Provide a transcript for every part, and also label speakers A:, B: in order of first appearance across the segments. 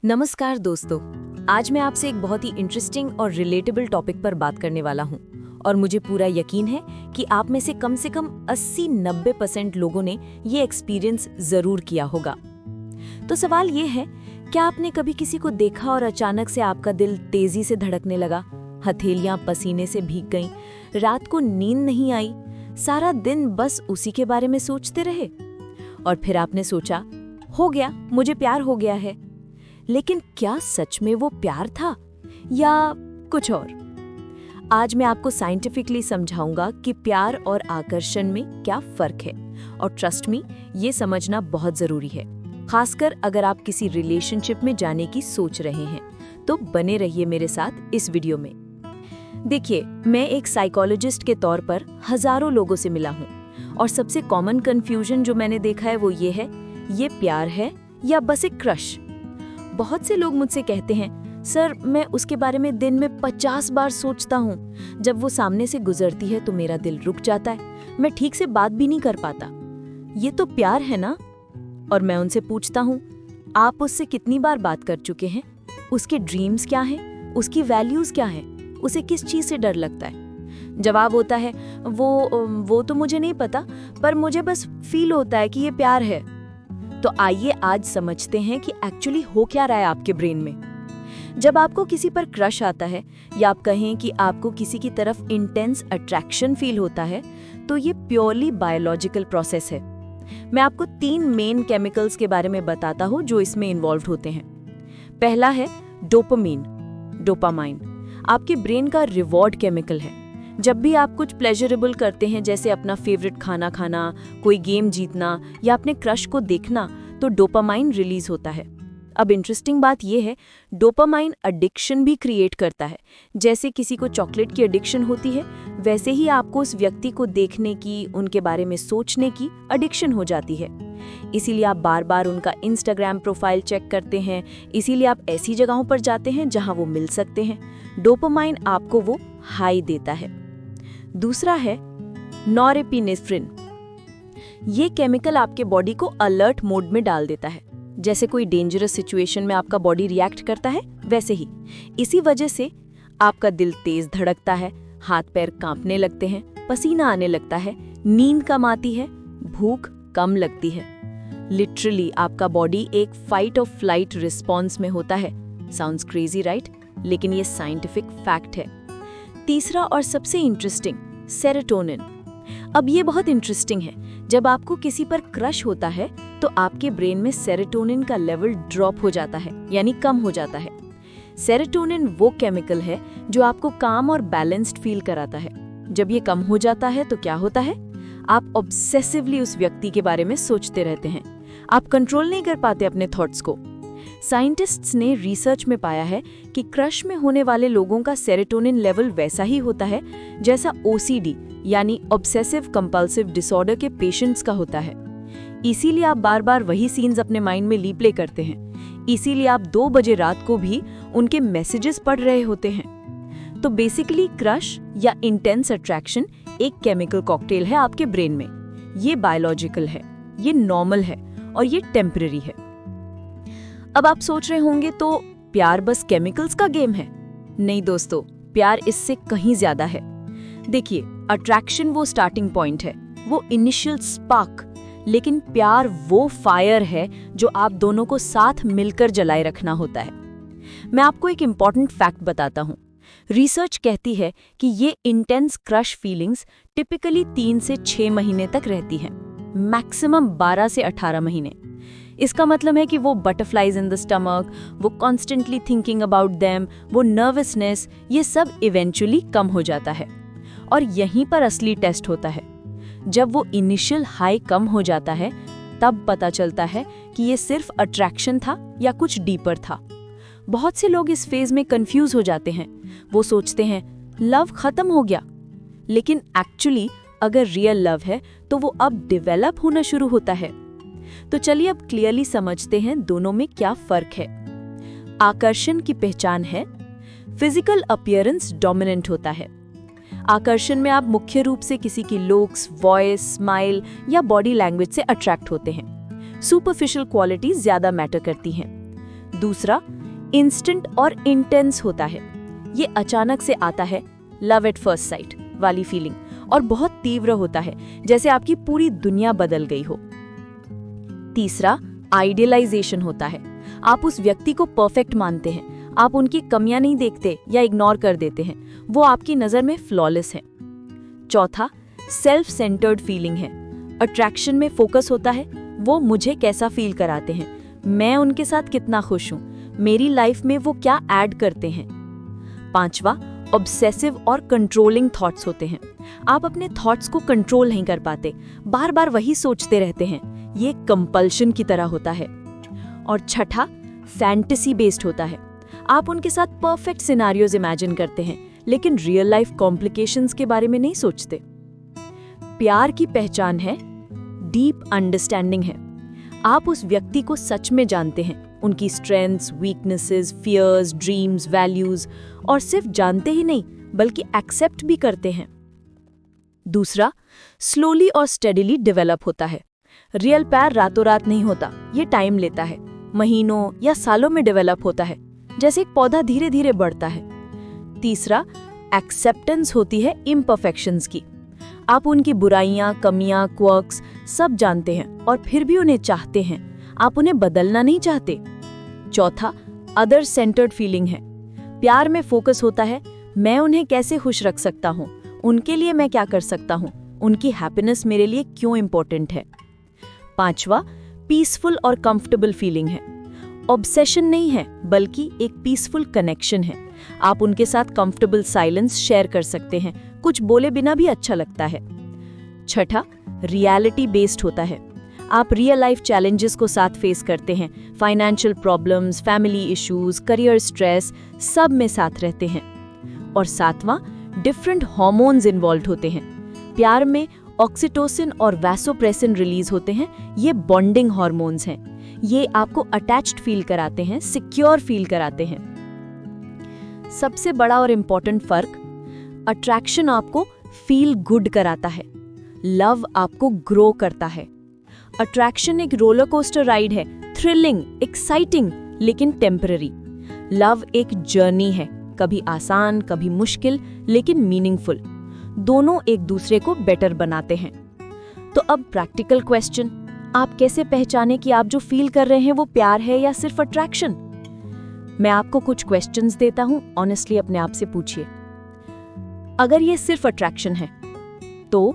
A: नमस्कार दोस्तों। आज मैं आपसे एक बहुत ही इंटरेस्टिंग और रिलेटेबल टॉपिक पर बात करने वाला हूं और मुझे पूरा यकीन है कि आप में से कम 80-90% लोगों ने ये एक्सपीरियंस जरूर किया होगा। तो सवाल ये है, क्या आपने कभी किसी को देखा और अचानक से आपका दिल तेजी से धड़कने लगा, हथेलियां पसीने से भीग गईं, रात को नींद नहीं आई, सारा दिन बस उसी के बारे में सोचते रहे और फिर आपने सोचा, हो गया, मुझे प्यार हो गया है। लेकिन क्या सच में वो प्यार था या कुछ और? आज मैं आपको साइंटिफिकली समझाऊंगा कि प्यार और आकर्षण में क्या फर्क है और ट्रस्ट मी, ये समझना बहुत जरूरी है, खासकर अगर आप किसी रिलेशनशिप में जाने की सोच रहे हैं। तो बने रहिए मेरे साथ इस वीडियो में। देखिए, मैं एक साइकोलॉजिस्ट के तौर पर हजारों लोगों से मिला हूँ और सबसे कॉमन कंफ्यूजन जो मैंने देखा है वो ये है, ये प्यार है या बस एक क्रश। बहुत से लोग मुझसे कहते हैं, सर मैं उसके बारे में दिन में 50 बार सोचता हूँ, जब वो सामने से गुजरती है तो मेरा दिल रुक जाता है, मैं ठीक से बात भी नहीं कर पाता। ये तो प्यार है ना? और मैं उनसे पूछता हूँ, आप उससे कितनी बार बात कर चुके हैं? उसके ड्रीम्स क्या हैं? उसकी वैल्यूज क्या हैं? उसे किस चीज से डर लगता है? जवाब होता है, वो तो मुझे नहीं पता, पर मुझे बस फील होता है कि ये प्यार है। तो आइए आज समझते हैं कि एक्चुअली हो क्या रहा है आपके ब्रेन में। जब आपको किसी पर क्रश आता है या आप कहें कि आपको किसी की तरफ इंटेंस अट्रैक्शन फील होता है, तो ये प्योरली बायोलॉजिकल प्रोसेस है। मैं आपको 3 मेन केमिकल्स के बारे में बताता हूँ जो इसमें इन्वॉल्व होते हैं। पहला है डोपामाइन, आपके ब्रेन का रिवॉर्ड केमिकल है। जब भी आप कुछ प्लेजरेबल करते हैं, जैसे अपना फेवरेट खाना खाना, कोई गेम जीतना या अपने क्रश को देखना, तो डोपामाइन रिलीज होता है। अब इंटरेस्टिंग बात यह है, डोपामाइन एडिक्शन भी क्रिएट करता है। जैसे किसी को चॉकलेट की एडिक्शन होती है, वैसे ही आपको उस व्यक्ति को देखने की, उनके बारे में सोचने की एडिक्शन हो जाती है। इसीलिए आप बार बार उनका इंस्टाग्राम प्रोफाइल चेक करते हैं, इसीलिए आप ऐसी जगहों पर जाते हैं जहां वो मिल सकते हैं। डोपामाइन आपको वो हाई देता है। दूसरा है नॉरेपिनेफ्रिन। ये केमिकल आपके बॉडी को अलर्ट मोड में डाल देता है। जैसे कोई डेंजरस सिचुएशन में आपका बॉडी रिएक्ट करता है, वैसे ही। इसी वजह से आपका दिल तेज धड़कता है, हाथ पैर कांपने लगते हैं, पसीना आने लगता है, नींद कम आती है, भूख कम लगती है। लिटरली आपका बॉडी एक फाइट और फ्लाइट रिस्पॉन्स में होता है। Sounds crazy right? लेकिन ये साइंटिफिक फैक्ट है। तीसरा और सबसे इंटरेस्टिंग, सेरोटोनिन। अब ये बहुत इंटरेस्टिंग है। जब आपको किसी पर क्रश होता है तो आपके ब्रेन में सेरोटोनिन का लेवल ड्रॉप हो जाता है, यानी कम हो जाता है। सेरोटोनिन वो केमिकल है जो आपको काम और बैलेंस्ड फील कराता है। जब ये कम हो जाता है तो क्या होता है? आप ऑब्सेसिवली उस व्यक्ति के बारे में सोचते रहते हैं। आप कंट्रोल नहीं कर पाते अपने थॉट्स को। साइंटिस्ट्स ने रिसर्च में पाया है कि क्रश में होने वाले लोगों का सेरोटोनिन लेवल वैसा ही होता है जैसा OCD यानी ऑब्सेसिव कंपल्सिव डिसऑर्डर के पेशेंट्स का होता है। इसीलिए आप बार बार वही सीन्स अपने माइंड में रीप्ले करते हैं। इसीलिए आप 2 बजे रात को भी उनके मैसेजेस पढ़ रहे होते हैं। तो बेसिकली क्रश या इंटेंस अट्रैक्शन एक केमिकल कॉकटेल है आपके ब्रेन में। ये बायोलॉजिकल है, ये नॉर्मल है और ये टेम्पररी है। अब आप सोच रहे होंगे, तो प्यार बस केमिकल्स का गेम है? नहीं दोस्तों, प्यार इससे कहीं ज्यादा है। देखिए, अट्रैक्शन वो स्टार्टिंग पॉइंट है, वो इनिशियल स्पार्क, लेकिन प्यार वो फायर है जो आप दोनों को साथ मिलकर जलाए रखना होता है। मैं आपको एक इंपॉर्टेंट फैक्ट बताता हूँ। रिसर्च कहती है कि ये इंटेंस क्रश फीलिंग्स टिपिकली 3 से 6 महीने तक रहती हैं, मैक्सिमम 12 से 18 महीने। इसका मतलब है कि वो बटरफ्लाइज इन द स्टमक, वो कॉन्स्टेंटली थिंकिंग अबाउट देम, वो नर्वसनेस, ये सब इवेंचुअली कम हो जाता है। और यहीं पर असली टेस्ट होता है। जब वो इनिशियल हाई कम हो जाता है, तब पता चलता है कि ये सिर्फ अट्रैक्शन था या कुछ डीपर था। बहुत से लोग इस फेज में कंफ्यूज हो जाते हैं। वो सोचते हैं लव खत्म हो गया, लेकिन एक्चुअली अगर रियल लव है तो वो अब डेवलप होना शुरू होता है। तो चलिए अब क्लियरली समझते हैं दोनों में क्या फर्क है। आकर्षण की पहचान है, फिजिकल अपीयरेंस डोमिनेंट होता है। आकर्षण में आप मुख्य रूप से किसी की लुक्स, वॉइस, स्माइल या बॉडी लैंग्वेज से अट्रैक्ट होते हैं। सुपरफिशियल क्वालिटीज ज्यादा मैटर करती हैं। दूसरा, इंस्टेंट और इंटेंस होता है। ये अचानक से आता है, लव एट फर्स्ट साइट वाली फीलिंग, और बहुत तीव्र होता है, जैसे आपकी पूरी दुनिया बदल गई हो। तीसरा, आइडियलाइजेशन होता है। आप उस व्यक्ति को परफेक्ट मानते हैं, आप उनकी कमियां नहीं देखते या इग्नोर कर देते हैं, वो आपकी नज़र में फ्लॉलेस है। चौथा, सेल्फ सेंटर्ड फीलिंग है। अट्रैक्शन में फोकस होता है, वो मुझे कैसा फील कराते हैं, मैं उनके साथ कितना खुश हूँ, मेरी लाइफ में वो क्या ऐड करते हैं। पांचवा, ऑब्सेसिव और कंट्रोलिंग थॉट्स होते हैं। आप अपने थॉट्स को कंट्रोल नहीं कर पाते, बार बार वही सोचते रहते हैं, ये कंपल्शन की तरह होता है। और छठा, फैंटेसी बेस्ड होता है। आप उनके साथ परफेक्ट सिनेरियोज इमेजिन करते हैं, लेकिन रियल लाइफ कॉम्प्लिकेशंस के बारे में नहीं सोचते। प्यार की पहचान है, डीप अंडरस्टैंडिंग है। आप उस व्यक्ति को सच में जानते हैं, उनकी strengths, weaknesses, fears, dreams, values, और सिर्फ जानते ही नहीं बल्कि एक्सेप्ट भी करते हैं। दूसरा, स्लोली और स्टेडिली डेवलप होता है। रियल प्यार रातों रात नहीं होता, ये टाइम लेता है, महीनों या सालों में डेवलप होता है, जैसे एक पौधा धीरे धीरे बढ़ता है। तीसरा, एक्सेप्टेंस होती है इम्परफेक्शंस की। आप उनकी बुराइयां, कमियां, क्वर्क्स सब जानते हैं और फिर भी उन्हें चाहते हैं, आप उन्हें बदलना नहीं चाहते। चौथा, अदर सेंटर्ड फीलिंग है। प्यार में फोकस होता है, मैं उन्हें कैसे खुश रख सकता हूँ, उनके लिए मैं क्या कर सकता हूँ, उनकी हैप्पीनेस मेरे लिए क्यों इंपॉर्टेंट है। पांचवा, पीसफुल और कंफर्टेबल फीलिंग है। ऑब्सेशन नहीं है बल्कि एक पीसफुल कनेक्शन है। आप उनके साथ कंफर्टेबल साइलेंस शेयर कर सकते हैं, कुछ बोले बिना भी अच्छा लगता है। छठा, रियलिटी बेस्ड होता है। आप रियल लाइफ चैलेंजेस को साथ फेस करते हैं, financial problems, family issues, career stress, सब में साथ रहते हैं। और सातवां, डिफरेंट हार्मोन्स इन्वॉल्व होते हैं। प्यार में ऑक्सीटोसिन और वैसोप्रेसिन रिलीज होते हैं, ये बॉन्डिंग हार्मोन्स हैं। ये आपको अटैच्ड फील कराते हैं, सिक्योर फील कराते हैं। सबसे बड़ा और इम्पोर्टेंट फर्क, अट्रैक्शन आपको फील गुड कराता है, लव आपको ग्रो करता है। अट्रैक्शन एक रोलर कोस्टर राइड है, थ्रिलिंग, एक्साइटिंग, लेकिन टेम्पररी। लव एक जर्नी है, कभी आसान, कभी मुश्किल, लेकिन मीनिंगफुल। दोनों एक दूसरे को बेटर बनाते हैं। तो अब प्रैक्टिकल क्वेश्चन, आप कैसे पहचाने कि आप जो फील कर रहे हैं वो प्यार है या सिर्फ अट्रैक्शन? मैं आपको कुछ क्वेश्चंस देता हूं, ऑनेस्टली अपने आप से पूछिए। अगर ये सिर्फ अट्रैक्शन है, तो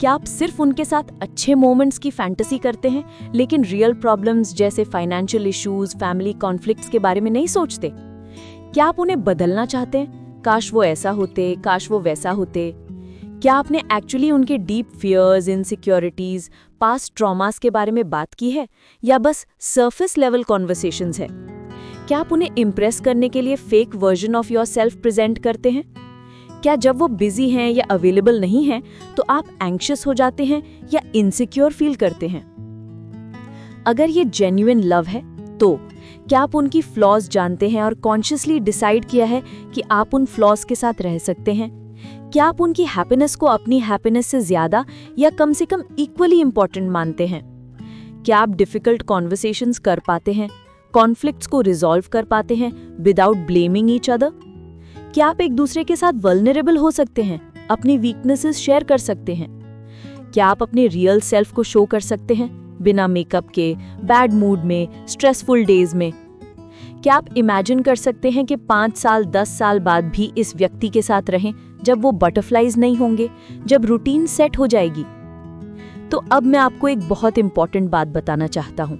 A: क्या आप सिर्फ उनके साथ अच्छे मोमेंट्स की फैंटेसी करते हैं, लेकिन रियल प्रॉब्लम्स जैसे फाइनेंशियल इश्यूज, फैमिली कॉन्फ्लिक्ट्स के बारे में नहीं सोचते? क्या आप उन्हें बदलना चाहते हैं, काश वो ऐसा होते, काश वो वैसा होते? क्या आपने एक्चुअली उनके deep fears, insecurities, past traumas के बारे में बात की है, या बस सरफेस लेवल कॉन्वर्सेशंस है? क्या आप उन्हें इम्प्रेस करने के लिए fake version of your self present करते हैं? क्या जब वो बिजी हैं या अवेलेबल नहीं हैं तो आप एंग्शियस हो जाते हैं या इनसिक्योर फील करते हैं? अगर ये जेन्युइन लव है, तो क्या आप उनकी फ्लॉज जानते हैं और कॉन्शियसली डिसाइड किया है कि आप उन फ्लॉज के साथ रह सकते हैं? क्या आप उनकी हैप्पीनेस को अपनी हैप्पीनेस से ज्यादा या कम से कम इक्वली इंपॉर्टेंट मानते हैं? क्या आप डिफिकल्ट कॉन्वर्सेशंस कर पाते हैं, कॉन्फ्लिक्ट्स को रिजॉल्व कर पाते हैं विदाउट ब्लेमिंग ईच अदर? क्या आप एक दूसरे के साथ वल्नरेबल हो सकते हैं, अपनी वीकनेसेस शेयर कर सकते हैं? क्या आप अपने रियल सेल्फ को शो कर सकते हैं बिना मेकअप के, बैड मूड में, स्ट्रेसफुल डेज में? क्या आप इमेजिन कर सकते हैं कि 5 साल 10 साल बाद भी इस व्यक्ति के साथ रहें, जब वो बटरफ्लाइज नहीं होंगे, जब रूटीन सेट हो जाएगी? तो अब मैं आपको एक बहुत इंपॉर्टेंट बात बताना चाहता हूँ।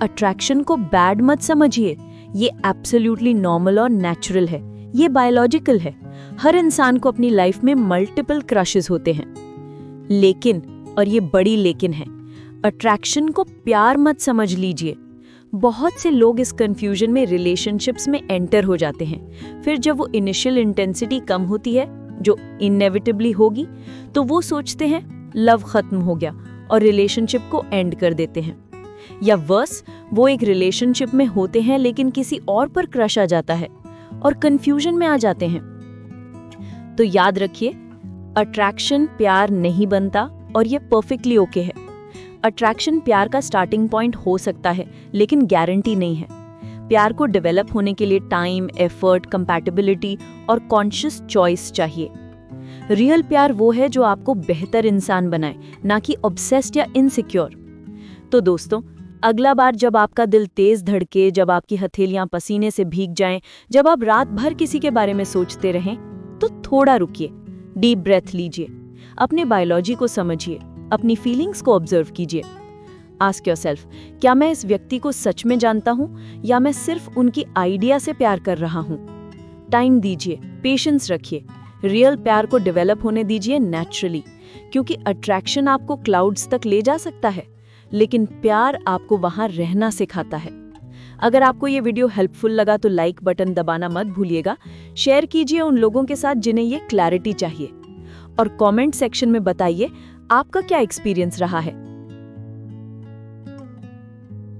A: अट्रैक्शन को बैड मत समझिए, ये एब्सोल्युटली नॉर्मल और नेचुरल है, ये बायोलॉजिकल है। हर इंसान को अपनी लाइफ में मल्टीपल क्रशेस होते हैं। लेकिन, और ये बड़ी लेकिन है, अट्रैक्शन को प्यार मत समझ लीजिए। बहुत से लोग इस कंफ्यूजन में रिलेशनशिप्स में एंटर हो जाते हैं। फिर जब वो इनिशियल इंटेंसिटी कम होती है, जो इनएविटेबली होगी, तो वो सोचते हैं लव खत्म हो गया और रिलेशनशिप को एंड कर देते हैं। या वर्स, वो एक रिलेशनशिप में होते हैं लेकिन किसी और पर क्रश आ जाता है और कंफ्यूजन में आ जाते हैं। तो याद रखिए, अट्रैक्शन प्यार नहीं बनता और ये परफेक्टली ओके है। अट्रैक्शन प्यार का स्टार्टिंग पॉइंट हो सकता है, लेकिन गारंटी नहीं है। प्यार को डेवलप होने के लिए टाइम, एफर्ट, कंपैटिबिलिटी और कॉन्शियस चॉइस चाहिए। रियल प्यार वो है जो आपको बेहतर इंसान बनाए, ना कि ऑब्सेस्ड या इनसिक्योर। तो दोस्तों, अगला बार जब आपका दिल तेज धड़के, जब आपकी हथेलियां पसीने से भीग जाएं, जब आप रात भर किसी के बारे में सोचते रहें, तो थोड़ा रुकिए, डीप ब्रेथ लीजिए, अपने बायोलॉजी को समझिए, अपनी फीलिंग्स को ऑब्जर्व कीजिए। आस्क योरसेल्फ, क्या मैं इस व्यक्ति को सच में जानता हूं या मैं सिर्फ उनकी आइडिया से प्यार कर रहा हूं? टाइम दीजिए, पेशेंस रखिए, रियल प्यार को डेवलप होने दीजिए नेचुरली, क्योंकि अट्रैक्शन आपको क्लाउड्स तक ले जा सकता है, लेकिन प्यार आपको वहां रहना सिखाता है। अगर आपको ये वीडियो हेल्पफुल लगा तो लाइक बटन दबाना मत भूलिएगा, शेयर कीजिए उन लोगों के साथ जिन्हें ये क्लैरिटी चाहिए, और कमेंट सेक्शन में बताइए आपका क्या एक्सपीरियंस रहा है।